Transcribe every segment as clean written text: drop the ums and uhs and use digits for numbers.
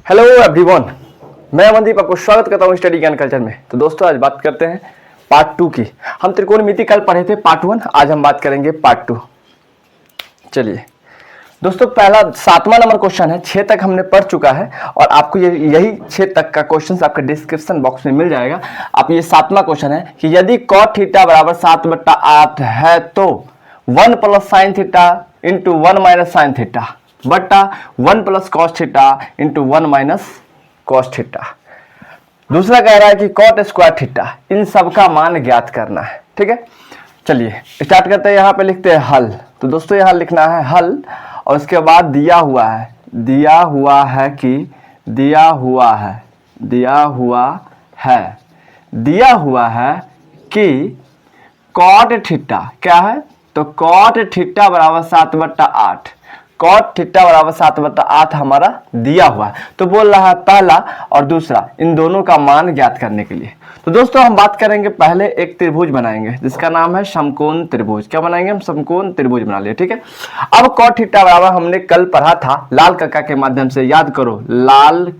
Hello everyone, मैं अमनदीप आपको स्वागत करता हूँ स्टडी ज्ञान कल्चर में। तो दोस्तों आज बात करते हैं पार्ट 2 की। हम त्रिकोणमिति कल पढ़े थे पार्ट 1, आज हम बात करेंगे पार्ट 2। चलिए दोस्तों, पहला 7वां नंबर क्वेश्चन है। 6 तक हमने पढ़ चुका है और आपको यही 6 तक का क्वेश्चन आपके डिस्क्रिप्शन बॉक्स में मिल जाएगा। आप ये 7वां क्वेश्चन है कि यदि cot थीटा बराबर 7/8 है तो 1 plus sine theta into 1 minus sine theta बट्टा 1 plus cos theta into 1 minus cos theta. दूसरा कह रहा है कि कॉट स्क्वायर थीटा, इन सब का मान ज्ञात करना है। ठीक है, चलिए स्टार्ट करते हैं। यहाँ पे लिखते हैं हल। तो दोस्तों यहाँ लिखना है हल और उसके बाद दिया हुआ है कि कॉट थीटा क्या है, तो कॉट थीटा बराबर 7/8, कॉट थीटा बराबर 7/8 हमारा दिया हुआ है। तो बोल रहा है पहला और दूसरा, इन दोनों का मान ज्ञात करने के लिए। तो दोस्तों हम बात करेंगे, पहले एक त्रिभुज बनाएंगे जिसका नाम है समकोण त्रिभुज। क्या बनाएंगे हम? समकोण त्रिभुज बना लिए। ठीक है, अब कॉट थीटा बराबर हमने कल पढ़ा था लाल कक्का के माध्यम से, याद करो। लाल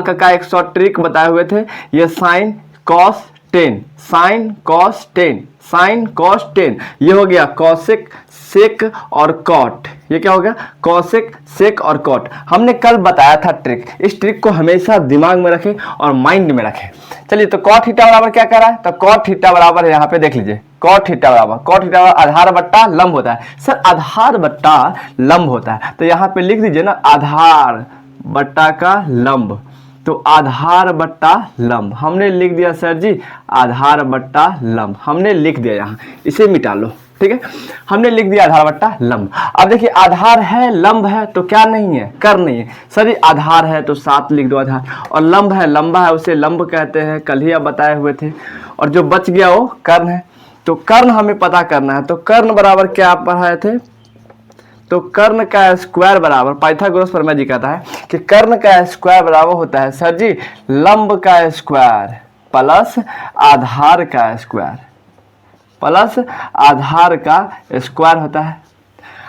कक्का एक शॉर्ट ट्रिक बताए हुए थे। ये साइन कॉस टेन, ये हो गया कॉसेक सेक और कॉट। ये क्या हो गया? कॉसेक सेक और कॉट। हमने कल बताया था ट्रिक। इस ट्रिक को हमेशा दिमाग में रखें और माइंड में रखें। चलिए, तो कॉट थीटा बराबर क्या कर रहा है? तो कॉट थीटा बराबर यहाँ पे देख लीजिए, कॉट थीटा बराबर आधार बट्टा लंब होता है। सर आधार बट्टा लंब होता है तो यहाँ पे लिख दीजिए ना, आधार बट्टा का लंब। तो आधार बट्टा लंब हमने लिख दिया सर जी, आधार बट्टा लंब हमने लिख दिया। यहाँ इसे मिटा लो। ठीक है, हमने लिख दिया आधार बट्टा लंब। अब देखिए, आधार है लंब है तो क्या नहीं है? कर नहीं है। सर आधार है तो 7 लिख दो आधार, और लंब है लंबा है उसे लंब कहते हैं, कल ही आप बताए हुए थे। और जो बच गया वो कर्ण है। तो कर्ण हमें पता करना है। तो कर्ण बराबर क्या आप पढ़ाए थे? तो कर्ण का स्क्वायर बराबर, पाइथागोरस प्रमेय जी कहता है कि कर्ण का स्क्वायर बराबर होता है सर जी लंब का स्क्वायर प्लस आधार का स्क्वायर होता है।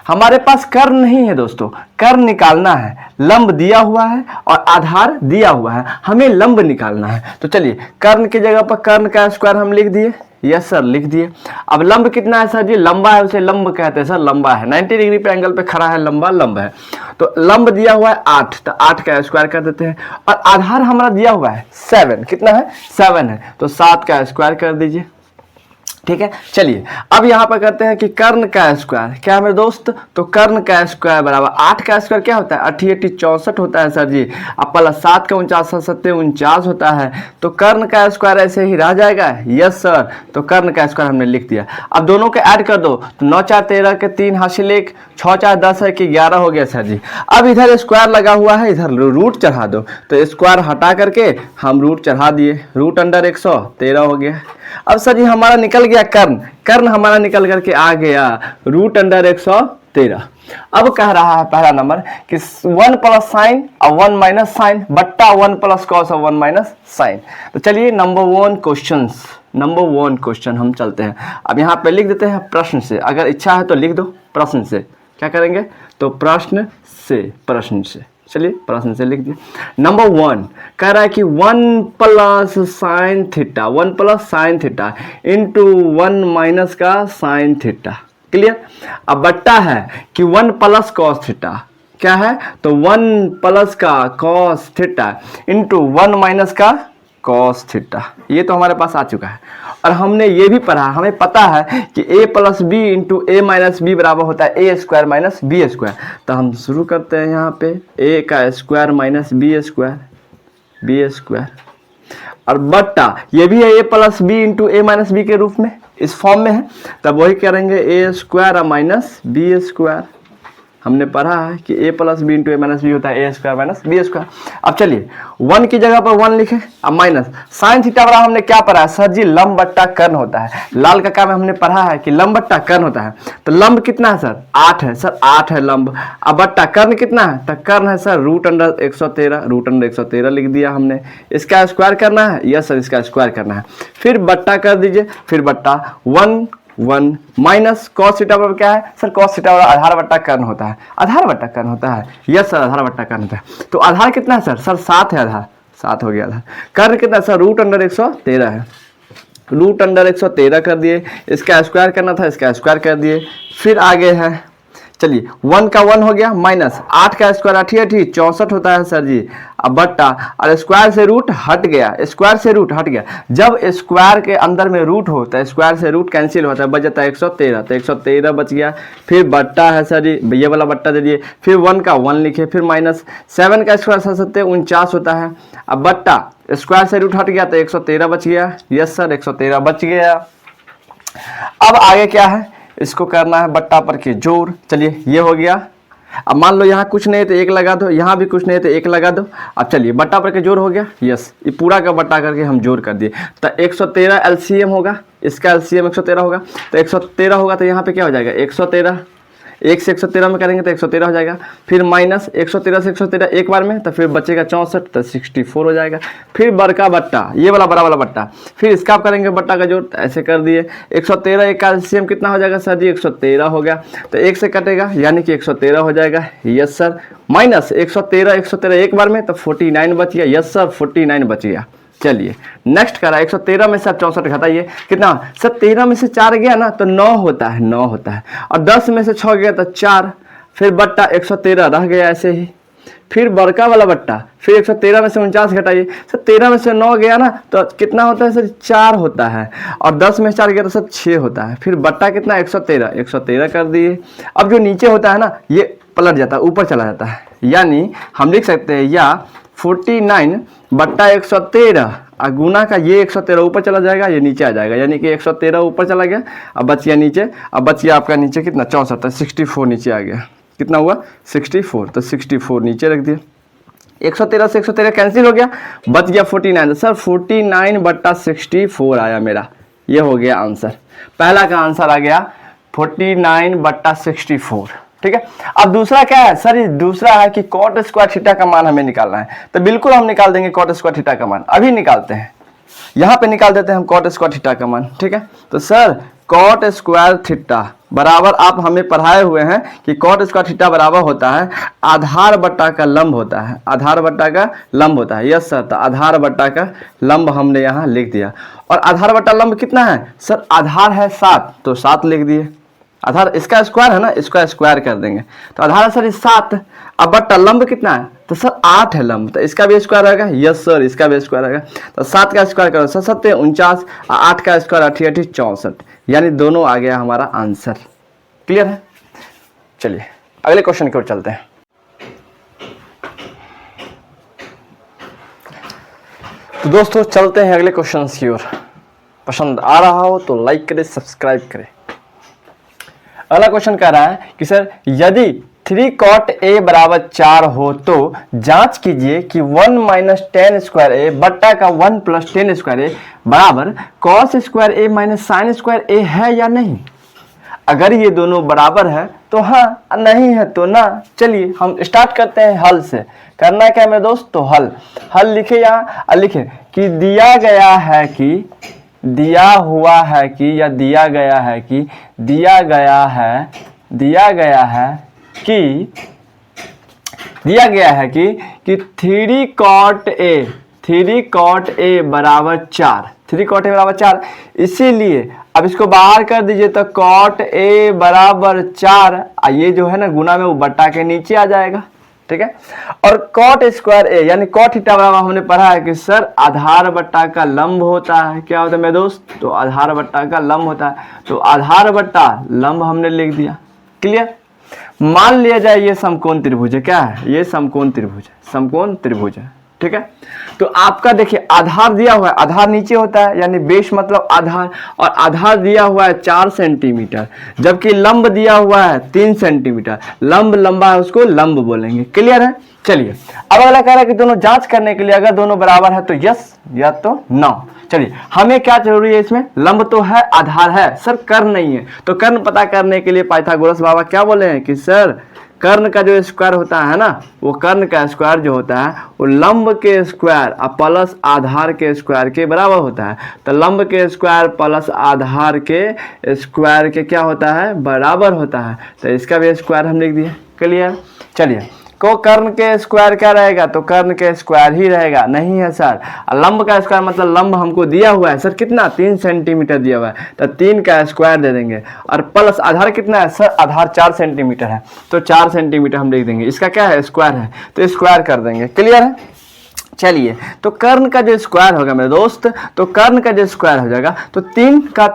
हमारे पास कर्ण नहीं है दोस्तों, कर्ण निकालना है। लंब दिया हुआ है और आधार दिया हुआ है, हमें लंब निकालना है। तो चलिए, कर्ण की जगह पर कर्ण का स्क्वायर हम लिख दिए। यस सर, लिख दिए। अब लंब कितना है सर जी? लंबा है, उसे लंब कहते हैं सर, लंबा है, 90 डिग्री पे एंगल पे खड़ा है, लंबा लंब है। तो लंब दिया हुआ है 8, तो 8 का स्क्वायर कर देते हैं। और आधार हमारा दिया हुआ है 7, कितना है? 7 है, तो 7 का स्क्वायर कर दीजिए। ठीक है, चलिए अब यहाँ पर करते हैं कि कर्ण का स्क्वायर क्या है मेरे दोस्त? तो कर्ण का स्क्वायर बराबर 8 का स्क्वायर क्या होता है? 88 64 होता है सर जी। अब प्लस 7 का 49 7 49 होता है। तो कर्ण का स्क्वायर ऐसे ही रह जाएगा। यस सर, तो कर्ण का स्क्वायर हमने लिख दिया। अब दोनों के ऐड कर दो, तो 9 4 13 के 3 हासिल 1, 6 4 10 है कि 11 हो गया सर जी। अब इधर स्क्वायर लगा हुआ है, इधर रूट चढ़ा दो। तो स्क्वायर हटा करके हम रूट चढ़ा दिए, रूट अंडर 113 हो गया। अब सर जी हमारा निकल गया कर्ण हमारा निकल करके आ गया रूट अंडर 113। अब कह रहा है पहला नंबर कि 1 प्लस साइन और 1 माइनस साइन बट्टा 1 प्लस कॉस और 1 माइनस साइन। तो चलिए नंबर 1 क्वेश्चन हम चलते हैं। अब यहाँ पे लिख देते हैं प्रश्न से, अगर इच्छा है तो लिख दो प्रश्न से। क्या करेंगे? तो प्रश्न से। चलिए प्रश्न से लिख दिए। नंबर 1 कह रहा है कि 1 plus sine theta into 1 minus का साइन थीटा। क्लियर? अब बट्टा है कि 1 प्लस कॉस थीटा क्या है? तो 1 प्लस का कॉस थीटा इंटू 1 माइनस का कॉस थीटा। ये तो हमारे पास आ चुका है। और हमने ये भी पढ़ा, हमें पता है कि a plus B into A minus B बराबर होता है A square minus B square. तो हम शुरू करते हैं यहाँ पे a का स्क्वायर माइनस बी स्क्वायर और बट्टा ये भी है a plus B into A minus B के रूप में, इस फॉर्म में है। तब वही करेंगे a square minus B square. हमने पढ़ा है कि a plus B into A minus B होता है A square minus B square. अब चलिए 1 की जगह पर 1 लिखे, अब माइनस साइन थीटा बराबर हमने क्या पढ़ा है सर जी? लंब बट्टा कर्ण होता है। लाल कक्का में हमने पढ़ा है कि लंब बट्टा कर्ण होता है। तो लंब कितना है सर? 8 है सर, 8 है लंब। अब बट्टा कर्ण कितना है? तो कर्ण है सर रूट अंडर 113 लिख दिया हमने। इसका स्क्वायर करना है। यस सर, इसका स्क्वायर करना है। फिर बट्टा कर दीजिए, फिर बट्टा 1 1 माइनस कॉस थीटा बराबर क्या है सर, कॉस थीटा बराबर आधार बट्टा कर्ण होता है, आधार बट्टा कर्ण होता है, यस सर आधार बट्टा कर्ण होता है। तो आधार कितना है सर, सर 7 है, आधार 7 हो गया आधार। कर्ण कितना सर, रूट अंडर 113 है, रूट अंडर 113 कर दिए, इसका स्क्वायर करना था, इसका स्क्वायर कर दिए। फिर आगे है, चलिए 1 का 1 हो गया, माइनस 8 का स्क्वायर 8 64 होता है सर जी, अब बट्टा, और स्क्वायर से रूट हट गया, स्क्वायर से रूट हट गया। जब स्क्वायर के अंदर में रूट हो तो स्क्वायर से रूट कैंसिल होता है, बच जाता है 113, तो 113 बच गया। फिर बट्टा है सर जी, ये वाला बट्टा दे दिए, फिर 1 का 1 लिखे, फिर माइनस 7 का स्क्वायर 7 49 होता है, अब बट्टा स्क्वायर से रूट हट गया तो 113 बच गया, यस सर 113 बच गया। अब आगे क्या है, इसको करना है बट्टा पर के जोड़, चलिए ये हो गया। अब मान लो यहाँ कुछ नहीं है तो 1 लगा दो, यहाँ भी कुछ नहीं है तो 1 लगा दो। अब चलिए बट्टा पर के जोड़ हो गया, यस ये पूरा का बट्टा करके हम जोड़ कर दिए, तो 113 एलसीएम होगा, इसका एलसीएम 113 होगा, तो 113 होगा तो यहाँ पे क्या हो जाएगा 113, 1 से 113 में करेंगे तो 113 हो जाएगा, फिर माइनस 113 से 113 एक बार में, तो फिर बचेगा 64, तो 64 हो जाएगा। फिर बड़का बट्टा, ये वाला बड़ा वाला बट्टा, फिर इसका आप करेंगे बट्टा का जोड़, तो ऐसे कर दिए। 113 एक का एलसीएम कितना हो जाएगा सर जी 113 हो गया, तो 1 से कटेगा यानी कि 113 हो जाएगा, यस सर। माइनस 113 एक बार में, तो 49 बच गया, यस सर 49 बच गया। चलिए नेक्स्ट करा, 113 में से आप 64 घटाइए, कितना सर 13 में से 4 गया ना तो 9 होता है, 9 होता है, और 10 में से 6 गया तो 4, फिर बट्टा 113 रह गया ऐसे ही। फिर बड़का वाला बट्टा, फिर 113 में से 49 घटाइए, सर 13 में से 9 गया ना तो कितना होता है सर 4 होता है, और 10 में से 4 गया तो सर 6 होता है। फिर बट्टा कितना 113 कर दिए। अब जो नीचे होता है ना ये पलट जाता है, ऊपर चला जाता है, यानी हम लिख सकते हैं या 49 बट्टा 113 और गुना का ये 113 ऊपर चला जाएगा, ये नीचे आ जाएगा, यानी कि 113 ऊपर चला गया, अब बच गया नीचे, अब बच गया आपका नीचे कितना 64, 64 नीचे आ गया, कितना हुआ 64, तो 64 नीचे रख दिया। 113 से 113 कैंसिल हो गया, बच गया 49, सर 49 बट्टा 64 आया मेरा, ये हो गया आंसर। पहला का आंसर आ गया 49 बट्टा 64, ठीक है। अब दूसरा क्या है सर, दूसरा है कि कॉट स्क्वायर थीटा का मान हमें निकालना है, तो बिल्कुल हम निकाल देंगे कॉट स्क्वायर थीटा का मान, अभी निकालते हैं, यहाँ पे निकाल देते हैं हम कॉट स्क्वायर थीटा का मान, ठीक है। तो सर कॉट स्क्वायर थीटा बराबर, आप हमें पढ़ाए हुए हैं कि कॉट स्क्वायर थीटा बराबर होता है आधार बट्टा का लंब होता है, आधार बट्टा का लंब होता है, यस सर। तो आधार बट्टा का लंब हमने यहाँ लिख दिया, और आधार बट्टा लंब कितना है सर, आधार है 7, तो 7 लिख दिए, आधार इसका स्क्वायर है ना, इसका स्क्वायर कर देंगे, तो आधार है सर 7, अब बट्टा लंब कितना है तो सर 8 है लंब, तो इसका भी स्क्वायर आएगा, यस सर इसका भी स्क्वायर आएगा, तो 7 का स्क्वायर करो सर 7 49, 8 का स्क्वायर 88 64, यानी दोनों आ गया हमारा आंसर। क्लियर है, चलिए अगले क्वेश्चन की ओर चलते हैं। तो दोस्तों चलते हैं अगले क्वेश्चन की ओर, पसंद आ रहा हो तो लाइक करें, सब्सक्राइब करें। अगला क्वेश्चन कह रहा है कि सर यदि 3 cot a बराबर 4 हो तो जांच कीजिए कि 1 माइनस 10 स्क्वायर ए बट्टा का 1 प्लस 10 स्क्वायर ए बराबर कॉस स्क्वायर ए माइनस साइन स्क्वायर ए है या नहीं। अगर ये दोनों बराबर है तो हाँ, नहीं है तो ना। चलिए हम स्टार्ट करते हैं हल से। करना क्या मेरे दोस्त, तो हल लिखे यहाँ, लिखे कि दिया गया है कि, दिया हुआ है कि, या दिया गया है कि, दिया गया है कि 3 cot a बराबर 4, 3 cot a बराबर 4, इसीलिए अब इसको बाहर कर दीजिए तो cot a बराबर 4, ये जो है ना गुना में वो बट्टा के नीचे आ जाएगा, ठीक है। और cot स्क्वायर a यानी cot थीटा बराबर हमने पढ़ा है कि सर आधार बट्टा का लंब होता है। क्या होता है मेरे दोस्त, तो आधार बट्टा का लंब होता है, तो आधार बट्टा लंब हमने लिख दिया। क्लियर। मान लिया जाए ये समकोण त्रिभुज है, क्या है ये समकोण त्रिभुज है, समकोण त्रिभुज है, ठीक है। तो आपका देखिए आधार दिया हुआ है, आधार नीचे होता है यानी बेस मतलब आधार, और आधार दिया हुआ है 4 सेंटीमीटर, जबकि लंब दिया हुआ है 3 सेंटीमीटर। लंब लंबा है उसको लंब बोलेंगे। क्लियर है। चलिए अब अगला कह रहा है कि दोनों जांच करने के लिए अगर दोनों बराबर है तो यस या तो नो। चलिए हमें क्या जरूरी है इसमें, लंब तो है आधार है, सर कर्ण नहीं है, तो कर्ण पता करने के लिए पाइथागोरस बाबा क्या बोले हैं कि सर कर्ण का जो स्क्वायर होता है ना, वो कर्ण का स्क्वायर जो होता है वो लंब के स्क्वायर प्लस आधार के स्क्वायर के बराबर होता है। तो लंब के स्क्वायर प्लस आधार के स्क्वायर के क्या होता है, बराबर होता है। तो इसका भी स्क्वायर हम लिख दिए। क्लियर। चलिए, को कर्ण के स्क्वायर क्या रहेगा, तो कर्ण के स्क्वायर ही रहेगा। नहीं है सर, लंब का स्क्वायर मतलब लंब हमको दिया हुआ है सर कितना, 3 सेंटीमीटर दिया हुआ है, तो 3 का स्क्वायर दे देंगे। और प्लस आधार कितना है सर, आधार 4 सेंटीमीटर है, तो 4 सेंटीमीटर हम लिख देंगे। इसका क्या है, स्क्वायर है, तो स्क्वायर कर देंगे। क्लियर है। चलिए, तो कर्ण का जो स्क्वायर होगा मेरे दोस्त, तो कर्ण का जो स्क्वायर हो जाएगा, तो 3 का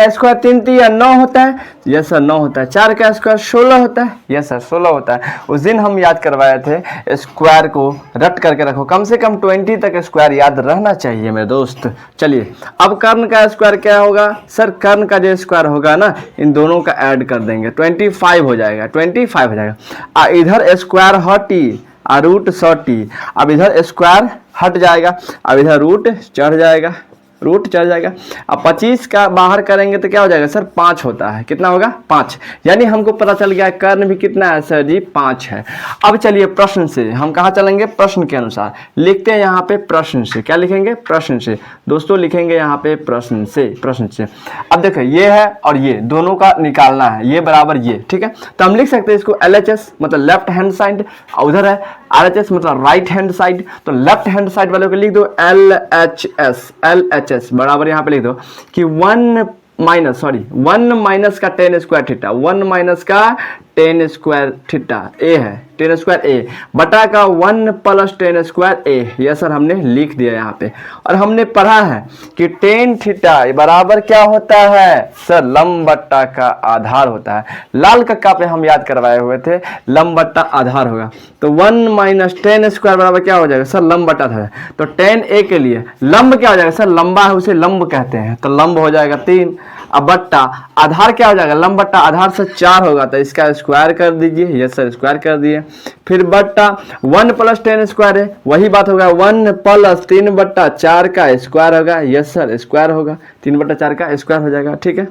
स्क्वायर 3 3 9 होता है। यस सर 9 होता है। 4 का स्क्वायर 16 होता है। यस सर 16 होता है। उस दिन हम याद करवाए थे, स्क्वायर को रट करके रखो, कम से कम 20 तक स्क्वायर याद रहना चाहिए मेरे दोस्त। चलिए, अब कर्ण का स्क्वायर क्या होगा सर, कर्ण का जो स्क्वायर होगा ना, इन दोनों का ऐड कर देंगे, 25 हो जाएगा, 25 हो जाएगा। इधर स्क्वायर हटी रूट 40, अब इधर स्क्वायर हट जाएगा, अब इधर रूट चढ़ जाएगा, रूट चढ़ जाएगा। अब 25 का बाहर करेंगे तो क्या हो जाएगा सर, 5 होता है। कितना होगा, 5। यानी हमको पता चल गया कर्ण भी कितना है सर जी, 5 है। अब चलिए प्रश्न से हम कहाँ चलेंगे, प्रश्न के अनुसार लिखते हैं यहाँ पे प्रश्न से। क्या लिखेंगे, प्रश्न से दोस्तों, लिखेंगे यहाँ पे प्रश्न से, प्रश्न से। अब देखो ये है और ये दोनों का निकालना है, ये बराबर ये, ठीक है। तो हम लिख सकते हैं इसको LHS मतलब लेफ्ट हैंड साइड, उधर है RHS मतलब राइट हैंड साइड। तो लेफ्ट हैंड साइड वालों को लिख दो LHS बराबर यहाँ पे लिख दो कि 1 माइनस का tan स्क्वायर थीटा, 1 माइनस का tan स्क्वायर थीटा ए है, tan स्क्वायर ए बटा का 1 प्लस tan स्क्वायर ए। यह सर हमने लिख दिया यहाँ पे। और हमने पढ़ा है कि tan थीटा बराबर क्या होता है सर, लंब बट्टा का आधार होता है। लाल कक्का पे हम याद करवाए हुए थे, लंब बट्टा आधार होगा। तो 1 माइनस tan स्क्वायर बराबर क्या हो जाएगा सर, लंब बट्टा था। तो tan ए के लिए लंब क्या हो जाएगा सर, लंबा है उसे लंब कहते हैं, तो लंब हो जाएगा 3। अब बट्टा आधार क्या हो जाएगा, लंब बट्टा आधार से 4 होगा, तो इसका स्क्वायर कर दीजिए। यस सर स्क्वायर कर दिए। फिर बट्टा 1 प्लस tan स्क्वायर है, वही बात होगा 1 प्लस 3 बट्टा 4 का स्क्वायर होगा। यस सर स्क्वायर होगा, 3 बट्टा 4 का स्क्वायर हो जाएगा। ठीक है,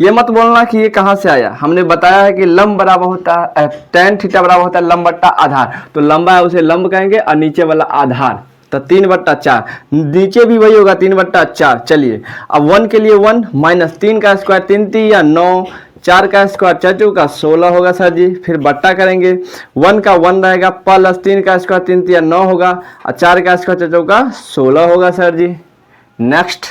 ये मत बोलना कि ये कहाँ से आया, हमने बताया है कि लंब बराबर होता है tan थीटा बराबर होता है लंब बट्टा आधार। तो लंबा है उसे लंब कहेंगे और नीचे वाला आधार, तो 3 बट्टा 4, नीचे भी वही होगा 3 बट्टा 4। चलिए, अब 1 के लिए 1 माइनस 3 का स्क्वायर 3 3 या 9, 4 का स्क्वायर 4 चौका 16 होगा सर जी। फिर बट्टा करेंगे, 1 का 1 रहेगा प्लस 3 का स्क्वायर 3 3 या 9 होगा, और 4 का स्क्वायर 4 चौका 16 होगा सर जी। नेक्स्ट,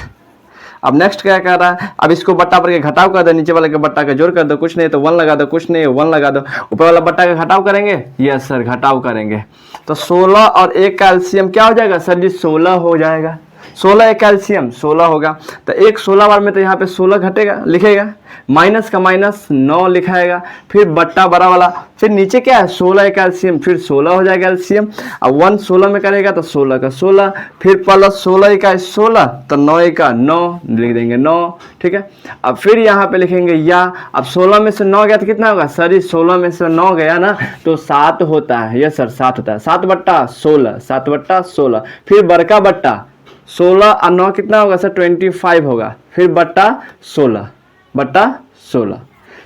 अब नेक्स्ट क्या कर रहा है, अब इसको बट्टा पर के घटाव कर दो, नीचे वाले के बट्टा का जोड़ कर दो, कुछ नहीं तो 1 लगा दो, कुछ नहीं 1 लगा दो, ऊपर वाला बट्टा का घटाव करेंगे। यस सर घटाव करेंगे, तो 16 और 1 का एलसीएम क्या हो जाएगा सर जी, 16 हो जाएगा। 16 एक कैल्शियम 16 होगा, तो एक 16 बार में तो यहाँ पे 16 घटेगा, लिखेगा, माइनस का माइनस 9 लिखाएगा, फिर बट्टा बड़ा वाला, फिर नीचे क्या है 16 एक कैल्शियम, फिर 16 हो जाएगा एलसीएम। अब 1 16 में करेगा तो 16 का 16, फिर प्लस 16 का 16, तो 9 का 9 लिख देंगे 9, ठीक है। अब फिर यहाँ पे लिखेंगे या, अब 16 में से 9 गया तो कितना होगा सर, 16 में से 9 गया ना तो 7 होता है, यस सर 7 होता है, 7 बट्टा 16, 7 बट्टा 16, फिर बड़का बट्टा 16 और 9 कितना होगा सर 25 होगा, फिर बट्टा 16 बट्टा 16।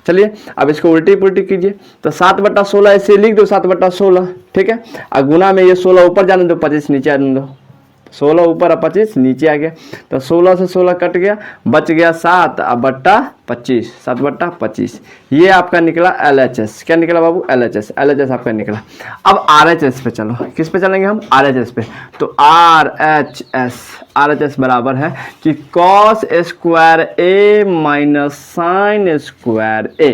चलिए अब इसको उल्टी पुल्टी कीजिए, तो 7 बट्टा 16 ऐसे लिख दो, 7 बट्टा 16, ठीक है। और गुना में ये 16 ऊपर जाने दो, 25 नीचे आने दो, 16 ऊपर और 25 नीचे आ गया, तो 16 से 16 कट गया, बच गया 7 और बट्टा 25, 7 बट्टा 25। ये आपका निकला LHS, क्या निकला बाबू LHS, LHS आपका निकला। अब RHS पे चलो, किस पे चलेंगे हम, RHS पे। तो RHS बराबर है कि cos square A minus sine square A।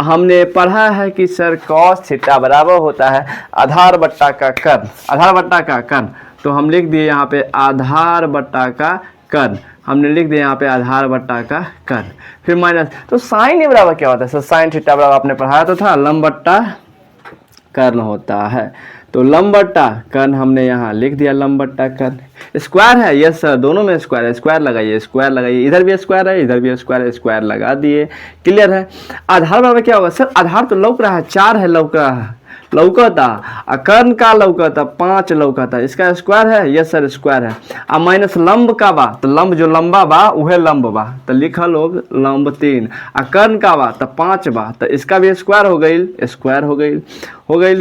हमने पढ़ा है कि सर cos थीटा बराबर होता है आधार बट्टा का कर्ण, आधार बट्टा का कर्ण, तो हम लिख दिए यहाँ पे आधार बट्टा का कर्ण, हमने लिख दिया यहाँ पे आधार बट्टा का कर्ण, फिर माइनस, तो साइन बराबर क्या होता है सर, साइन थीटा बराबर आपने पढ़ाया तो था लंब बट्टा कर्ण होता है, तो लंब बट्टा कर्ण हमने यहाँ लिख दिया लंब बट्टा कर्ण। स्क्वायर है, यस सर दोनों में स्क्वायर है, स्क्वायर लगाइए, स्क्वायर लगाइए, इधर भी स्क्वायर है इधर भी स्क्वायर है, स्क्वायर लगा दिए, क्लियर है। आधार बराबर क्या होगा सर, आधार तो लौक रहा है 4 है, लौक रहा है, लौकता, कर्ण का लौकता 5 लौकता, इसका स्क्वायर है, यस सर स्क्वायर है। अब माइनस लंब का बा, तो लंब जो लंबा बा उहे लंब बा, तो लिखा लोग लंब 3, कर्ण का बा तो 5 बा, तो इसका भी स्क्वायर हो गई, स्क्वायर हो गई।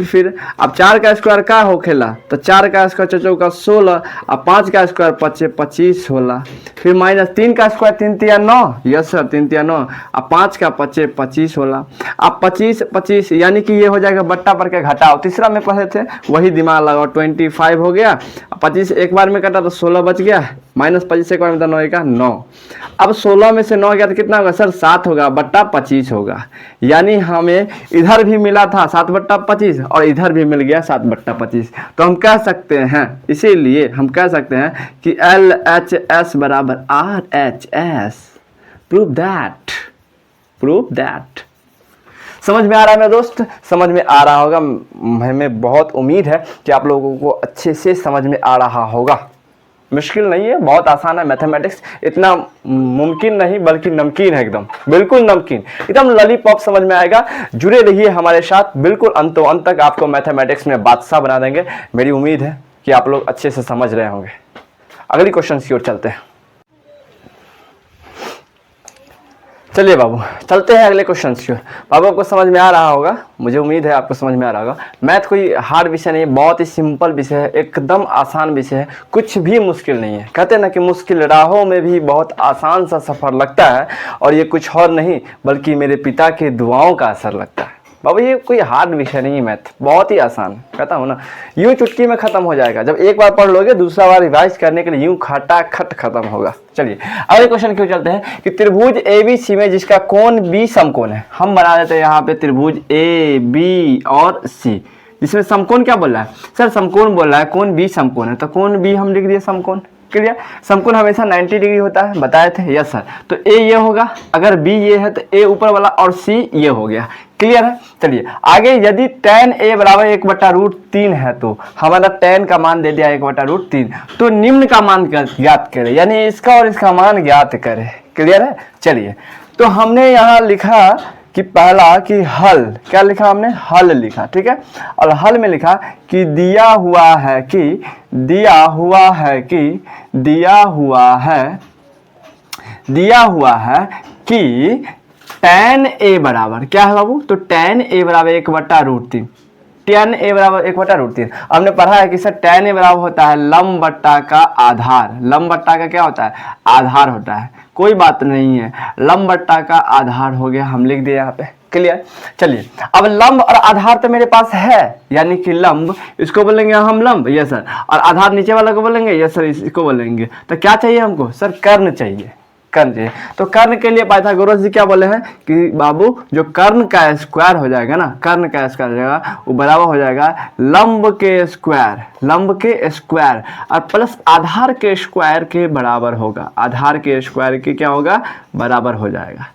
फिर अब 4 का स्क्वायर का होखेला, तो 4 का स्क्वायर चौका 16, अब 5 का स्क्वायर 25 होला। फिर माइनस 3 का स्क्वायर 3 तिया 9, यस सर 3 तिया 9, अब 5 का 25 होला। अब 25 यानी कि ये हो जाएगा बट्टा पर के घटाओ, तीसरा में पढ़े थे वही दिमाग लगाओ, 25 हो गया। 25 एक बार में कटा तो 16 बच गया, माइनस 25 एक बार में तो 9 का 9। अब 16 में से 9 गया तो कितना होगा सर 7 होगा, बट्टा 25 होगा। यानी हमें इधर भी मिला था 7/25 और इधर भी मिल गया 7/25। तो हम कह सकते हैं, इसीलिए हम कह सकते हैं कि LHS बराबर RHS। Prove that. समझ में आ रहा है मेरे दोस्त, समझ में आ रहा होगा, हमें बहुत उम्मीद है कि आप लोगों को अच्छे से समझ में आ रहा होगा। मुश्किल नहीं है, बहुत आसान है मैथमेटिक्स, इतना मुमकिन नहीं बल्कि नमकीन है, एकदम बिल्कुल नमकीन, एकदम लॉलीपॉप समझ में आएगा। जुड़े रहिए हमारे साथ, बिल्कुल अंतों अंत तक आपको मैथमेटिक्स में बादशाह बना देंगे। मेरी उम्मीद है कि आप लोग अच्छे से समझ रहे होंगे। अगली क्वेश्चन की ओर चलते हैं। चलिए बाबू चलते हैं अगले क्वेश्चन की ओर। बाबू आपको समझ में आ रहा होगा, मुझे उम्मीद है आपको समझ में आ रहा होगा। मैथ कोई हार्ड विषय नहीं है, बहुत ही सिंपल विषय है, एकदम आसान विषय है, कुछ भी मुश्किल नहीं है। कहते हैं ना कि मुश्किल राहों में भी बहुत आसान सा सफ़र लगता है, और ये कुछ और नहीं बल्कि मेरे पिता के दुआओं का असर लगता है। बाबू ये कोई हार्ड विषय नहीं है, मैथ बहुत ही आसान है, कहता हूँ ना, यूं चुटकी में खत्म हो जाएगा। जब एक बार पढ़ लोगे दूसरा बार रिवाइज करने के लिए यूं खटाखट खत्म होगा। चलिए अगले क्वेश्चन क्यों चलते हैं कि त्रिभुज ABC में जिसका कोण B समकोण है, हम बना देते हैं यहाँ पे त्रिभुज AB और C, जिसमें समकोण क्या बोल रहा है सर, समकोण बोल रहा है, कोण B समकोण है, तो कोण B हम लिख दिए समकोण। क्लियर, समकोण हमेशा 90 डिग्री होता है, बताए थे, यस सर। तो A ये होगा, अगर B ये है तो A ऊपर वाला और C ये हो गया। क्लियर है। चलिए आगे, यदि tan A बराबर 1/√3 है तो हमारा tan का मान दे दिया 1/√3, तो निम्न का मान ज्ञात करें, यानी इसका और इसका मान ज्ञात करें। क्लियर है। चलिए तो हमने यहाँ लिखा कि पहला कि हल, क्या लिखा हमने, हल लिखा, ठीक है। और हल में लिखा कि दिया हुआ है कि tan A बराबर क्या है बाबू, तो tan A बराबर 1/√3, tan A बराबर 1/√3। हमने पढ़ा है कि सर tan A बराबर होता है लंब बट्टा का आधार, लंब बट्टा का क्या होता है, आधार होता है। कोई बात नहीं है, लंब बट्टा का आधार हो गया, हम लिख दिए यहाँ पे। क्लियर। चलिए अब लंब और आधार तो मेरे पास है, यानी कि लंब इसको बोलेंगे हम लंब, यस सर, और आधार नीचे वाला को बोलेंगे, यस सर इसको बोलेंगे। तो क्या चाहिए हमको सर, कर्ण चाहिए, कर्ण चाहिए। तो कर्ण के लिए पाइथागोरस जी क्या बोले हैं कि बाबू जो कर्ण का स्क्वायर हो जाएगा ना, कर्ण का स्क्वायर हो जाएगा वो बराबर हो जाएगा लंब के स्क्वायर और प्लस आधार के स्क्वायर के बराबर होगा, आधार के स्क्वायर के क्या होगा, बराबर हो जाएगा।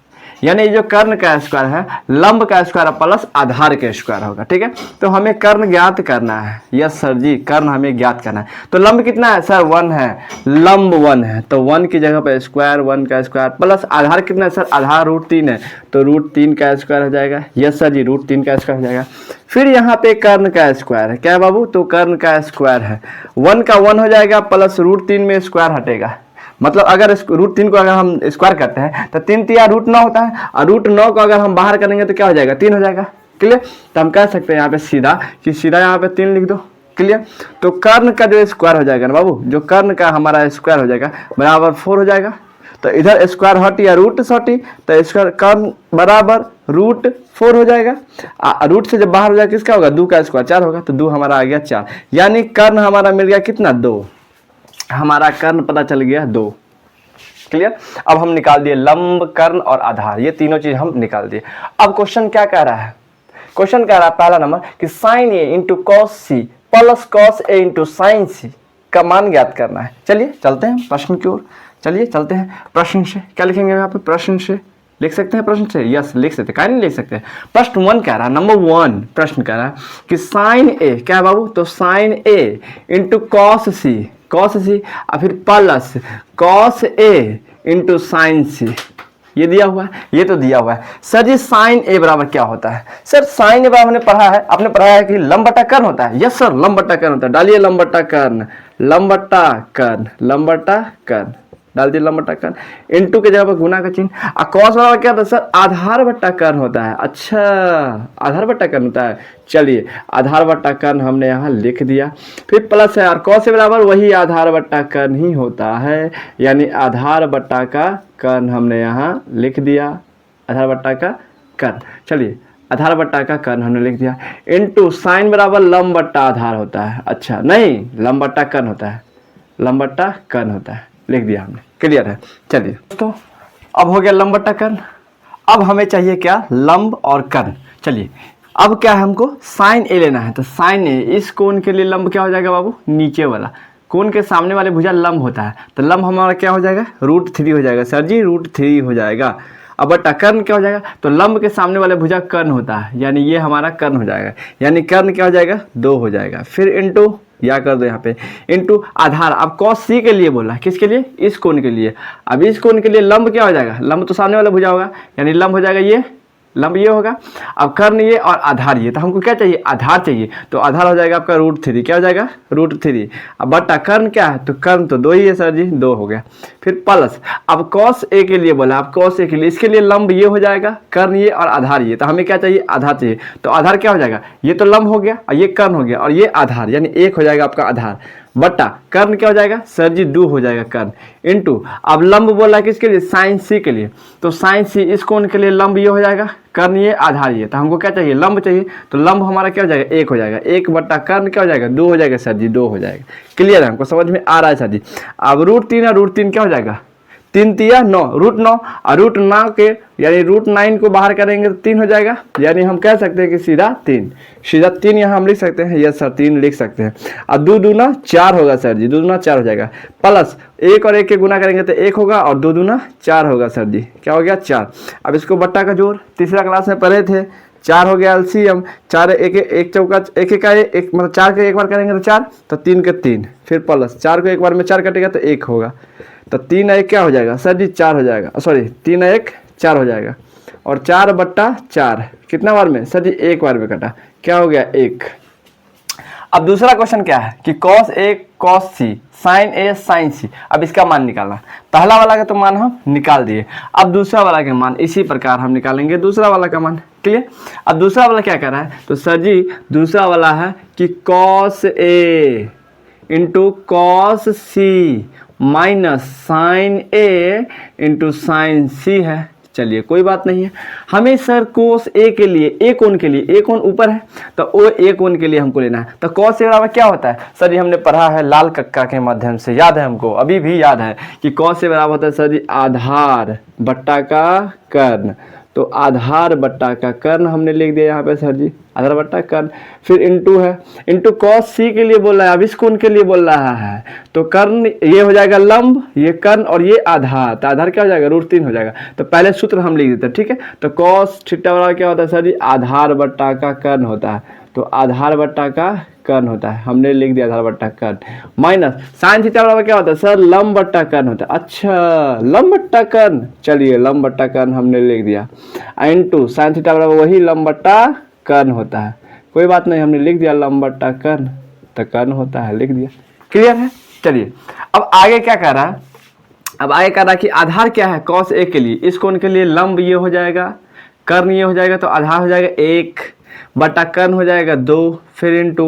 यानी जो कर्ण का स्क्वायर है लंब का स्क्वायर प्लस आधार के स्क्वायर होगा। ठीक है, तो हमें कर्ण ज्ञात करना है, यस सर जी, कर्ण हमें ज्ञात करना है। तो लंब कितना है सर, 1 है, लंब 1 है, तो 1 की जगह पर स्क्वायर 1 का स्क्वायर प्लस आधार कितना है सर, आधार √3 है, तो √3 का स्क्वायर हो जाएगा, यस सर जी, √3 का स्क्वायर हो जाएगा। फिर यहाँ पे कर्ण का स्क्वायर है, क्या है बाबू, तो कर्ण का स्क्वायर है 1 का 1 हो जाएगा प्लस √3 में स्क्वायर हटेगा, मतलब अगर √3 को अगर हम स्क्वायर करते हैं तो 3 तिया √9 होता है, और √9 को अगर हम बाहर करेंगे तो क्या हो जाएगा, 3 हो जाएगा। क्लियर, तो हम कह सकते हैं यहाँ पे सीधा कि सीधा यहाँ पे 3 लिख दो। क्लियर, तो कर्ण का जो स्क्वायर हो जाएगा ना बाबू, जो कर्ण का हमारा स्क्वायर हो जाएगा बराबर 4 हो जाएगा। तो इधर स्क्वायर हटी या रूट हटी, तो स्क्वायर कर्ण बराबर √4 हो जाएगा। रूट से जब बाहर हो जाएगा किसका होगा, 2 का स्क्वायर 4 होगा, तो 2 हमारा आ गया 4, यानी कर्ण हमारा मिल गया कितना, 2, हमारा कर्ण पता चल गया 2। क्लियर, अब हम निकाल दिए लंब, कर्ण और आधार, ये तीनों चीज हम निकाल दिए। अब क्वेश्चन क्या कह रहा है, क्वेश्चन कह रहा है पहला नंबर कि sin A × cos C plus cos A × sin C का मान ज्ञात करना है। चलिए चलते हैं प्रश्न की ओर, चलिए चलते हैं प्रश्न से। क्या लिखेंगे यहाँ पे, प्रश्न से लिख सकते हैं, प्रश्न से, यस लिख सकते हैं, क्या नहीं लिख सकते। प्रश्न 1 कह रहा है, नंबर 1 प्रश्न कह रहा है कि sin A क्या है बाबू, तो sin A × cos C और फिर plus cos A × sin C। ये दिया हुआ है, ये तो दिया हुआ है। सर जी साइन ए बराबर क्या होता है? सर साइन ए बराबर हमने पढ़ा है, आपने पढ़ा है कि लंब बट्टा कर्ण होता है। यस सर, लंब बट्टा कर्ण होता है। डालिए लंब बट्टा कर्ण, लंब बट्टा कर्ण, लंब बट्टा कर्ण, डाल दिए लंब बट्टा कर्ण, इनटू के जगह पर गुना का चिन्ह। और कॉस बराबर क्या होता है सर? आधार बट्टा कर्ण होता है। अच्छा, आधार बट्टा कर्ण होता है। चलिए आधार बट्टा कर्ण हमने यहाँ लिख दिया, फिर प्लस है और कॉस से बराबर वही आधार बट्टा कर्ण ही होता है, यानी आधार बट्टा का कर्ण हमने यहाँ लिख दिया, आधार बट्टा का कर्ण। चलिए आधार बट्टा का कर्ण हमने लिख दिया, इनटू साइन बराबर लंब बट्टा आधार होता है। अच्छा नहीं, लंब बट्टा कर्ण होता है, लंब बट्टा कर्ण होता है, लिख दिया हमने। क्लियर है? चलिए दोस्तों, अब हो गया लंब बट्टा कर्ण। अब हमें चाहिए क्या? लंब और कर्ण। चलिए अब क्या है, हमको साइन ए लेना है। तो साइन ए, इस कोण के लिए लंब क्या हो जाएगा बाबू? नीचे वाला कोण के सामने वाले भुजा लंब होता है, तो लंब हमारा क्या हो जाएगा? √3 हो जाएगा सर जी, √3 हो जाएगा। अब बट्टा कर्ण क्या हो जाएगा? तो लंब के सामने वाले भुजा कर्ण होता है, यानी ये हमारा कर्ण हो जाएगा, यानी कर्ण क्या हो जाएगा? 2 हो जाएगा। फिर इनटू, या कर दो यहाँ पे, इनटू आधार। अब कॉस सी के लिए बोला, किसके लिए? इस कोण के लिए। अब इस कोण के लिए लंब क्या हो जाएगा? लंब तो सामने वाला भुजा होगा, यानी लंब हो जाएगा ये, लंब ये होगा। अब कर्ण ये और आधार ये, तो हमको क्या चाहिए? आधार चाहिए, तो आधार हो जाएगा आपका √3। क्या हो जाएगा? √3। अब बट्टा कर्ण क्या है? तो कर्ण तो 2 ही है सर जी, 2 हो गया। फिर प्लस, अब कॉस ए के लिए बोला, अब कॉस ए के लिए, इसके लिए लंब ये हो जाएगा, कर्ण ये और आधार ये, तो हमें क्या चाहिए? आधार चाहिए। तो आधार क्या हो जाएगा? ये तो लंब हो गया और ये कर्ण हो गया और ये आधार, यानी 1 हो जाएगा आपका आधार, बट्टा कर्ण क्या हो जाएगा सर जी? 2 हो जाएगा कर्ण, इनटू अब लंब बोला किसके लिए? साइन सी के लिए, तो साइन सी इस कोण के लिए लंब ये हो जाएगा, कर्ण ये, आधार ये, तो हमको क्या चाहिए? लंब चाहिए, तो लंब हमारा क्या हो जाएगा? 1 हो जाएगा। 1 बट्टा कर्ण क्या हो जाएगा? 2 हो जाएगा सर जी, 2 हो जाएगा। क्लियर है? हमको समझ में आ रहा है सर जी? अब √3 और √3 क्या हो जाएगा? 3 तिया 9, √9 और √9 के, यानी √9 को बाहर करेंगे तो 3 हो जाएगा, यानी हम कह सकते हैं कि सीधा 3, सीधा 3 यहाँ हम लिख सकते हैं। यस सर, 3 लिख सकते हैं। और 2 दूना 4 होगा सर जी, 2 दूना 4 हो जाएगा। प्लस 1 और 1 के गुना करेंगे तो 1 होगा और 2 दूना 4 होगा सर जी। क्या हो गया? 4। अब इसको बट्टा का जोड़, तीसरा क्लास में पढ़े थे, 4 हो गया एलसीएम, 4 1 चौका 1 का 1, मतलब 4 के एक बार करेंगे तो 4, तो 3 के 3, फिर प्लस 4 को एक बार में 4 कटेगा तो 1 होगा, तो 3 1 क्या हो जाएगा सर जी? 4 हो जाएगा, सॉरी 3 1 4 हो जाएगा। और 4 बट्टा 4 कितना बार में सर जी? 1 बार में कटा, क्या हो गया? 1। अब दूसरा क्वेश्चन क्या है कि cos A cos C, sign A sign सी। अब इसका मान निकालना। पहला वाला का तो मान हम निकाल दिए, अब दूसरा वाला का मान इसी प्रकार हम निकालेंगे दूसरा वाला का मान। क्लियर? अब दूसरा वाला क्या कर रहा है? तो सर जी दूसरा वाला है कि cos A into cos C minus sign A into sine सी है। चलिए कोई बात नहीं है, हमें सर कोस ए के लिए, ए कोण के लिए, ए कोण ऊपर है तो वो ए कोण के लिए हमको लेना है। तो कॉस ए बराबर क्या होता है सर जी? हमने पढ़ा है लाल कक्का के माध्यम से, याद है हमको, अभी भी याद है कि कॉस ए बराबर होता है सर जी आधार बट्टा का कर्ण। तो आधार बट्टा का कर्ण हमने लिख दिया यहाँ पे सर जी, आधार बट्टा कर्ण। फिर इंटू है, इंटू कॉस सी के लिए बोल रहा है, अब इस कोण के लिए बोल रहा है, तो कर्ण ये हो जाएगा लंब, ये कर्ण और ये आधार, तो आधार क्या हो जाएगा? √3 हो जाएगा। तो पहले सूत्र हम लिख देते हैं, ठीक है? तो कॉस थीटा बराबर क्या होता है सर जी? आधार बट्टा का कर्ण होता है, तो आधार बट्टा का कर्ण होता है, हमने लिख दिया आधार बट्टा कर्ण, माइनस साइन थीटा बराबर क्या होता है सर? लंब बट्टा कर्ण होता है। अच्छा, लंब बट्टा कर्ण, चलिए लंब बट्टा कर्ण हमने लिख दिया, इनटू साइन थीटा बराबर वही लंब बट्टा कर्ण होता है। कोई बात नहीं, हमने लिख दिया लंब बट्टा कर्ण, तो कर्ण होता है, लिख दिया। क्लियर है? चलिए अब आगे क्या कर रहा है? अब आगे कर रहा है कि आधार क्या है कॉस ए के लिए, इस कोण के लिए लंब ये हो जाएगा, कर्ण ये हो जाएगा, तो आधार हो जाएगा 1 बटा कर्ण हो जाएगा 2, फिर इनटू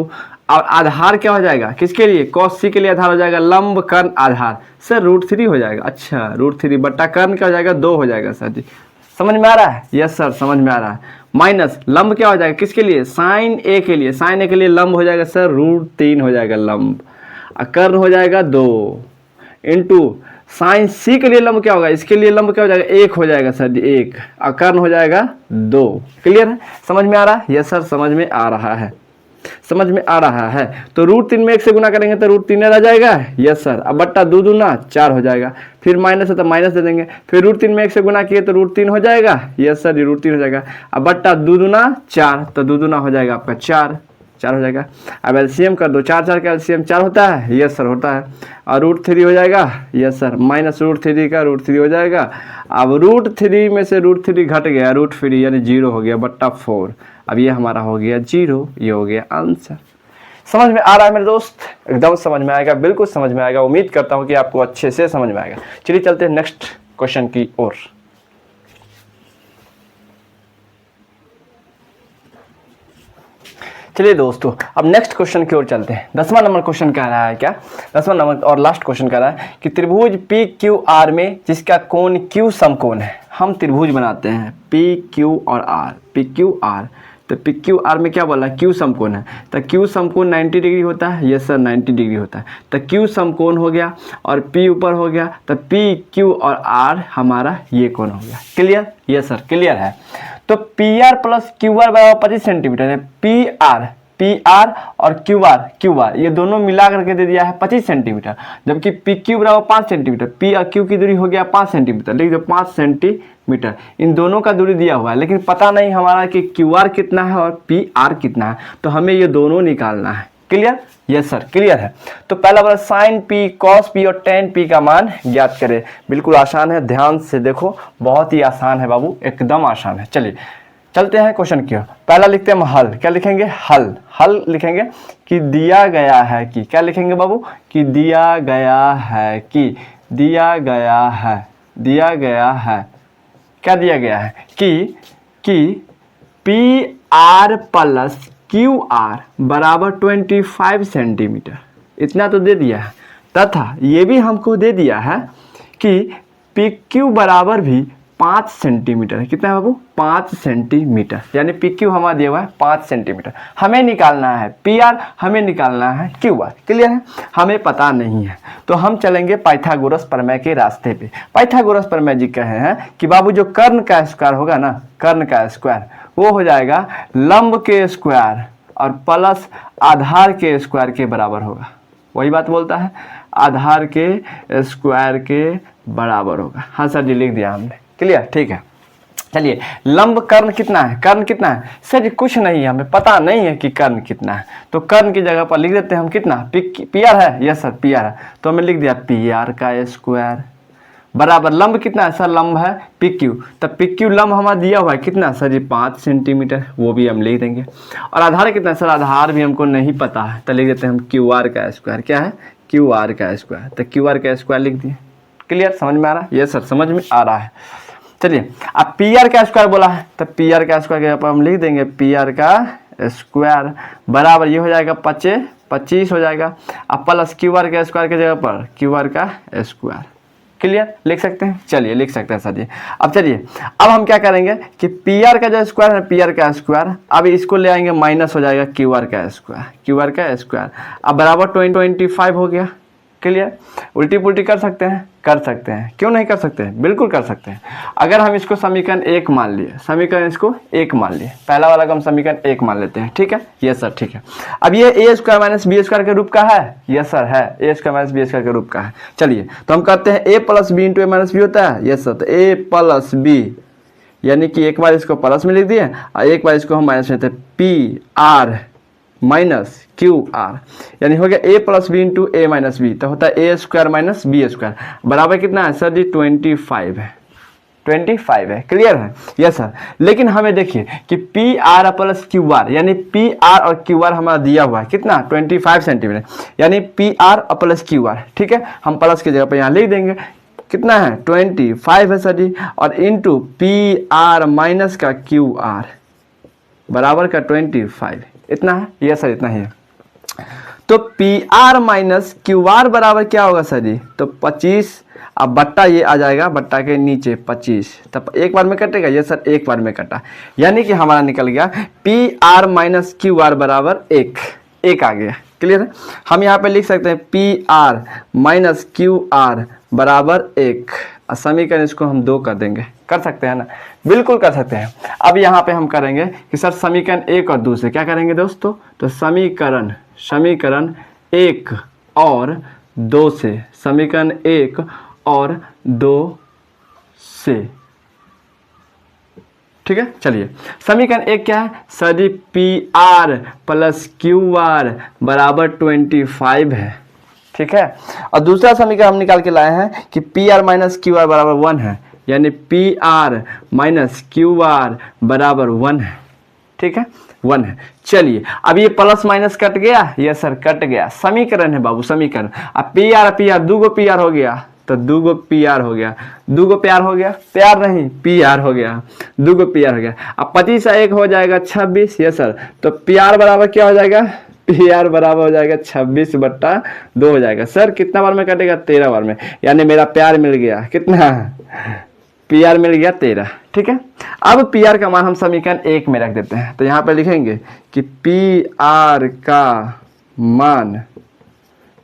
और आधार क्या हो जाएगा किसके लिए? कॉस सी के लिए आधार हो जाएगा लंब कर्ण आधार, सर √3 हो जाएगा। अच्छा, √3 बट्टा कर्ण क्या हो जाएगा? 2 हो जाएगा सर जी। समझ में आ रहा है? यस सर, समझ में आ रहा है। माइनस लंब क्या हो जाएगा किसके लिए? साइन ए के लिए, साइन ए के लिए लंब हो जाएगा सर √3 हो जाएगा लंब, कर्ण हो जाएगा 2, इनटू साइन सी के लिए लंब क्या होगा? इसके लिए लंब क्या हो जाएगा? 1 हो जाएगा सर जी, 1, और कर्ण हो जाएगा 2। क्लियर है? समझ में आ रहा है? यस सर, समझ में आ रहा है, समझ में आ रहा है। तो √3 में 1 से गुना करेंगे तो √3 रह जाएगा। यस सर, अब बट्टा 2 दूना 4 हो जाएगा, फिर माइनस है तो माइनस दे देंगे, फिर √3 में 1 से गुना किए तो √3 हो जाएगा। यस सर, √3 हो जाएगा। अब बट्टा 2 दूना 4, तो 2 दूना हो जाएगा आपका 4। 4 हो जाएगा। अब एलसीएम कर दो, 4 4 का एलसीएम 4 होता है, यस सर होता है। और √3 हो जाएगा, यस सर, माइनस √3 का √3 हो जाएगा। अब √3 में से √3 घट गया, √3 यानी 0 हो गया बट्टा 4। अब ये हमारा हो गया 0, ये हो गया आंसर। समझ में आ रहा है मेरे दोस्त? एकदम समझ में आएगा, बिल्कुल समझ में आएगा। उम्मीद करता हूँ कि आपको अच्छे से समझ में आएगा। चलिए चलते हैं नेक्स्ट क्वेश्चन की ओर। चलिए दोस्तों, अब नेक्स्ट क्वेश्चन की ओर चलते हैं। 10वां नंबर क्वेश्चन कह रहा है क्या, 10वां नंबर और लास्ट क्वेश्चन कह रहा है कि त्रिभुज पी क्यू आर में जिसका कोण क्यू समकोण है। हम त्रिभुज बनाते हैं पी क्यू और आर, पी क्यू आर। तो पी क्यू आर में क्या बोला, क्यू समकोण है। तो क्यू समकोण 90 डिग्री होता है, यस सर 90 डिग्री होता है। तो क्यू समकोण हो गया और पी ऊपर हो गया, तो पी क्यू और आर हमारा ये कोण हो गया। क्लियर? यस सर क्लियर है। तो P R plus Q R बराबर 25 सेंटीमीटर है। पी आर और क्यू आर ये दोनों मिला करके दे दिया है 25 सेंटीमीटर, जबकि पी क्यू बराबर 5 सेंटीमीटर। पी और क्यू की दूरी हो गया 5 सेंटीमीटर, लिख दो 5 सेंटीमीटर। इन दोनों का दूरी दिया हुआ है, लेकिन पता नहीं हमारा कि क्यू आर कितना है और पी आर कितना है, तो हमें ये दोनों निकालना है। क्लियर? यस सर क्लियर है। तो पहला वाला साइन पी, कॉस पी और टेन पी का मान ज्ञात करें। बिल्कुल आसान है, ध्यान से देखो, बहुत ही आसान है बाबू, एकदम आसान है। चलिए चलते हैं क्वेश्चन की ओर। पहला लिखते हैं हम हल। क्या लिखेंगे? हल लिखेंगे कि दिया गया है कि, क्या लिखेंगे बाबू? कि दिया गया है कि, दिया गया है क्या दिया गया है कि P R plus Q R बराबर 25 सेंटीमीटर, इतना तो दे दिया है। तथा ये भी हमको दे दिया है कि पी क्यू बराबर भी 5 सेंटीमीटर है। कितना है बाबू? 5 सेंटीमीटर, यानी पी क्यू हमारा दिया हुआ है 5 सेंटीमीटर। हमें निकालना है पी आर, हमें निकालना है क्यू आर। क्लियर है? हमें पता नहीं है, तो हम चलेंगे पाइथागोरस प्रमेय के रास्ते पे। पाइथागोरस प्रमेय जी कहे हैं कि बाबू जो कर्ण का स्क्वायर होगा ना, कर्ण का स्क्वायर, वो हो जाएगा लंब के स्क्वायर और प्लस आधार के स्क्वायर के बराबर होगा। वही बात बोलता है, आधार के स्क्वायर के बराबर होगा। हाँ सर जी लिख दिया हमने। क्लियर? ठीक है। चलिए लंब कर्ण कितना है, कर्ण कितना है? सर जी कुछ नहीं है, हमें पता नहीं है कि कर्ण कितना है, तो कर्ण की जगह पर लिख देते हैं हम कितना, पी आर है। यस सर पी आर है, तो हमें लिख दिया पी आर का स्क्वायर बराबर लंब कितना है? सर लंब है पी क्यू, तब पी क्यू लंब हमारा दिया हुआ है कितना सर जी 5 सेंटीमीटर, वो भी हम लिख देंगे। और आधार कितना है? सर आधार भी हमको नहीं पता है, तो लिख देते हैं हम क्यू आर का स्क्वायर। क्या है? क्यू आर का स्क्वायर, तो क्यू आर का स्क्वायर लिख दिए। क्लियर? समझ में आ रहा है? यस सर समझ में आ रहा है। चलिए अब पी आर का स्क्वायर बोला है, तो पी आर का स्क्वायर के ऊपर हम लिख देंगे पी आर का स्क्वायर बराबर ये हो जाएगा 25 हो जाएगा। अब प्लस क्यू आर के स्क्वायर की जगह पर क्यू आर का स्क्वायर। क्लियर? लिख सकते हैं? चलिए लिख सकते हैं सर जी। अब चलिए अब हम क्या करेंगे कि पी आर का जो स्क्वायर है, पी आर का स्क्वायर, अब इसको ले आएंगे माइनस हो जाएगा क्यू आर का स्क्वायर, अब बराबर 25 हो गया। क्लियर? उल्टी पुल्टी कर सकते हैं? कर सकते हैं, क्यों नहीं कर सकते हैं? बिल्कुल कर सकते हैं। अगर हम इसको समीकरण 1 मान लिए, समीकरण इसको 1 मान लिए, पहला वाला का हम समीकरण 1 मान लेते हैं। ठीक है? यस सर ठीक है। अब ये ए स्क्वायर माइनस बी स्क्वायर के रूप का है। यस सर है, A square minus B square के रूप का है। चलिए तो हम करते हैं ए plus B into A minus B होता है। यस सर, तो ए प्लस बी, यानी कि एक बार इसको प्लस में लिख दिए और एक बार इसको हम माइनस में लेते हैं, P R minus Q R, यानी हो गया ए plus B into A minus B, तो होता है A square minus B square बराबर कितना है सर जी 25 है। 25 है। क्लियर है? Yes sir. लेकिन हमें देखिए कि P R plus Q R, यानी पी आर और क्यू आर हमारा दिया हुआ है कितना 25 सेंटीमीटर, यानी P R plus Q R. ठीक है, हम प्लस की जगह पर यहाँ लिख देंगे कितना है 25 है सर जी, और इंटू पी आर माइनस का क्यू आर बराबर का 25, इतना है। यस सर इतना ही है। तो P R minus Q R बराबर क्या होगा सर जी, तो 25, अब बट्टा ये आ जाएगा, बट्टा के नीचे 25, तब एक बार में कटेगा। ये सर एक बार में कटा, यानी कि हमारा निकल गया P R minus Q R बराबर 1 आ गया। क्लियर है? हम यहाँ पे लिख सकते हैं P R minus Q R बराबर 1, समीकरण इसको हम 2 कर देंगे। कर सकते हैं ना? बिल्कुल कर सकते हैं। अब यहाँ पे हम करेंगे कि सर समीकरण 1 और 2 से क्या करेंगे दोस्तों, तो समीकरण 1 और 2 से, समीकरण 1 और 2 से, ठीक है। चलिए समीकरण एक क्या है sir, P R plus Q R बराबर 25 है, ठीक है। और दूसरा समीकरण हम निकाल के लाए हैं कि P R minus Q R बराबर 1 है, यानी P R minus Q R बराबर 1 है, ठीक है, 1 है। चलिए अब ये प्लस माइनस कट गया, यस सर कट गया, समीकरण है बाबू समीकरण। अब पी आर दूगो पी आर हो गया तो दूगो पी आर हो गया, दूगो प्यार हो गया, प्यार नहीं पी आर हो गया, दूगो पी आर हो गया। अब 25 से 1 हो जाएगा 26, यस सर, तो पी आर बराबर क्या हो जाएगा, पी आर बराबर हो जाएगा 26/2 हो जाएगा। सर कितना बार में कटेगा, 13 बार में, यानी मेरा प्यार मिल गया कितना, पी आर मिल गया 13, ठीक है। अब पी आर का मान हम समीकरण 1 में रख देते हैं, तो यहाँ पे लिखेंगे कि पी आर का मान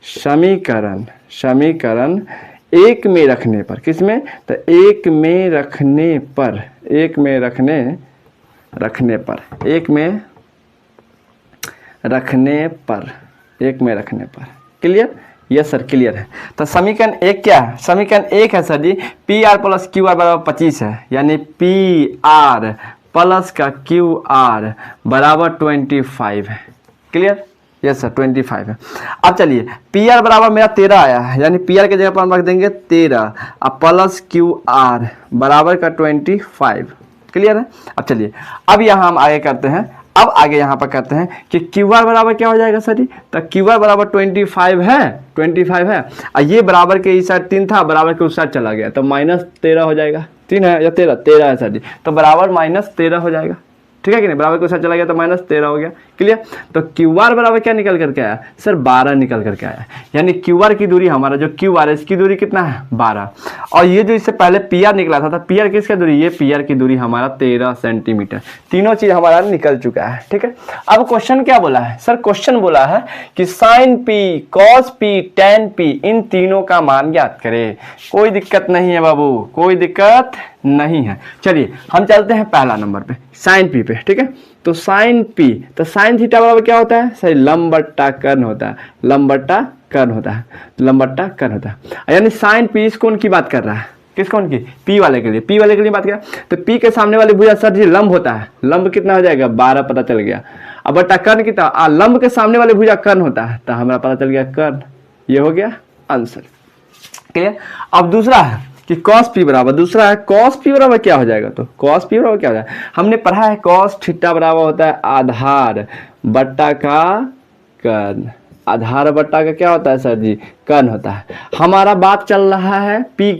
समीकरण 1 में रखने पर, किसमें, तो 1 में रखने पर, 1 में रखने पर, 1 में रखने पर, क्लियर, यस सर क्लियर है। तो समीकरण 1 क्या है, समीकरण 1 है sir G P R plus Q R बराबर 25 है, यानी पी आर प्लस का क्यू आर बराबर 25 है, क्लियर, यस सर 25 है। अब चलिए पी आर बराबर मेरा 13 आया है, यानी पी आर के जगह पर हम रख देंगे 13, अब प्लस क्यू आर बराबर का 25, क्लियर है। अब चलिए अब यहाँ हम आगे करते हैं, अब आगे यहाँ पर करते हैं कि क्यू आर बराबर क्या हो जाएगा सर जी, तो क्यू आर बराबर 25 है, और ये बराबर के इस साइड 3 था, बराबर के उस साइड चला गया, तो -13 हो जाएगा, 3 है या 13 है सर जी, तो बराबर -13 हो जाएगा, ठीक है कि नहीं, बराबर के साथ चला गया तो -13 हो गया, क्लियर। तो क्यू आर बराबर क्या निकल करके आया सर, 12 निकल करके आया, यानी क्यू आर की दूरी, हमारा जो क्यू आर है इसकी दूरी कितना है 12, और ये जो इससे पहले पी आर निकला था, पी आर किसका दूरी, ये पी आर की दूरी हमारा 13 सेंटीमीटर, तीनों चीज हमारा निकल चुका है, ठीक है। अब क्वेश्चन क्या बोला है सर, क्वेश्चन बोला है कि sine P, cos P, tan P, इन तीनों का मान ज्ञात करे। कोई दिक्कत नहीं है बाबू, कोई दिक्कत नहीं है। चलिए हम चलते हैं पहला नंबर पे, साइन पी पे, ठीक है। तो साइन पी, तो साइन थीटा बराबर क्या होता है सही, लंब बट्टा कर्ण होता है, लंब बट्टा कर्ण होता है, लंब बट्टा कर्ण होता है, यानी साइन पी इस कोण की बात कर रहा है, किस कोण की, पी वाले के लिए, पी वाले के लिए बात किया, तो पी के सामने वाली भुजा सर जी लंब होता है, लंब कितना हो जाएगा 12 पता चल गया। अब बट्टा कर्ण कितना, लंब के सामने वाली भुजा कर्ण होता है, तो हमारा पता चल गया कर्ण, ये हो गया आंसर, क्लियर। अब दूसरा है कि cos p बराबर, दूसरा है cos p बराबर क्या हो जाएगा, तो cos p बराबर क्या हो जाएगा, हमने पढ़ा है cos थीटा बराबर होता है आधार बट्टा का कर्ण, आधार बट्टा का क्या होता है सर जी, कर्ण होता है। हमारा बात चल रहा है पी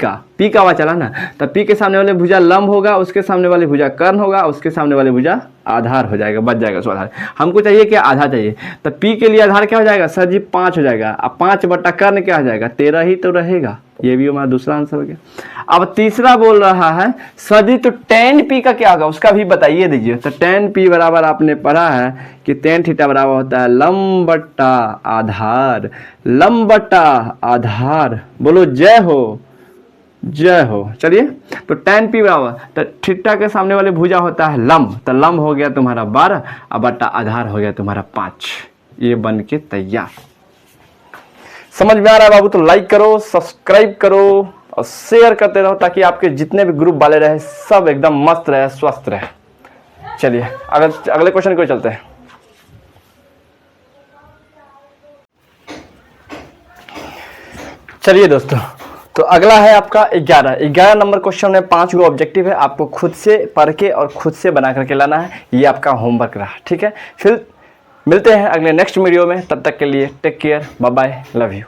का बात चला ना, तो पी के सामने वाले भुजा लंब होगा, उसके सामने वाली भुजा कर्ण होगा, उसके सामने वाली भुजा आधार हो जाएगा, बच जाएगा सो आधार। हमको चाहिए क्या, आधार चाहिए, तो पी के लिए आधार क्या हो जाएगा सर जी 5 हो जाएगा, अब 5 बट्टा कर्ण क्या हो जाएगा 13 ही तो रहेगा, ये भी हमारा दूसरा आंसर हो गया। अब तीसरा बोल रहा है सर जी तो टेन पी का क्या होगा, उसका भी बताइए दीजिए। तो टेन पी बराबर आपने पढ़ा है कि टेन थीटा बराबर होता है लंब बट्टा आधार, लंब बट्टा आधार, बोलो जय हो, जय हो। चलिए तो टेन पी बराबर, तो थीटा के सामने वाले भुजा होता है लंब, तो लंब हो गया तुम्हारा 12, अब बट्टा आधार हो गया तुम्हारा 5, ये बन के तैयार। समझ में आ रहा है बाबू, तो लाइक करो, सब्सक्राइब करो और शेयर करते रहो, ताकि आपके जितने भी ग्रुप वाले रहे सब एकदम मस्त रहे, स्वस्थ रहे। चलिए अगले क्वेश्चन को चलते हैं। चलिए दोस्तों, तो अगला है आपका 11 नंबर क्वेश्चन में 5 गो ऑब्जेक्टिव है, आपको खुद से पढ़ के और खुद से बना करके लाना है, ये आपका होमवर्क रहा, ठीक है। फिर मिलते हैं अगले नेक्स्ट वीडियो में, तब तक के लिए take care, bye bye, love you.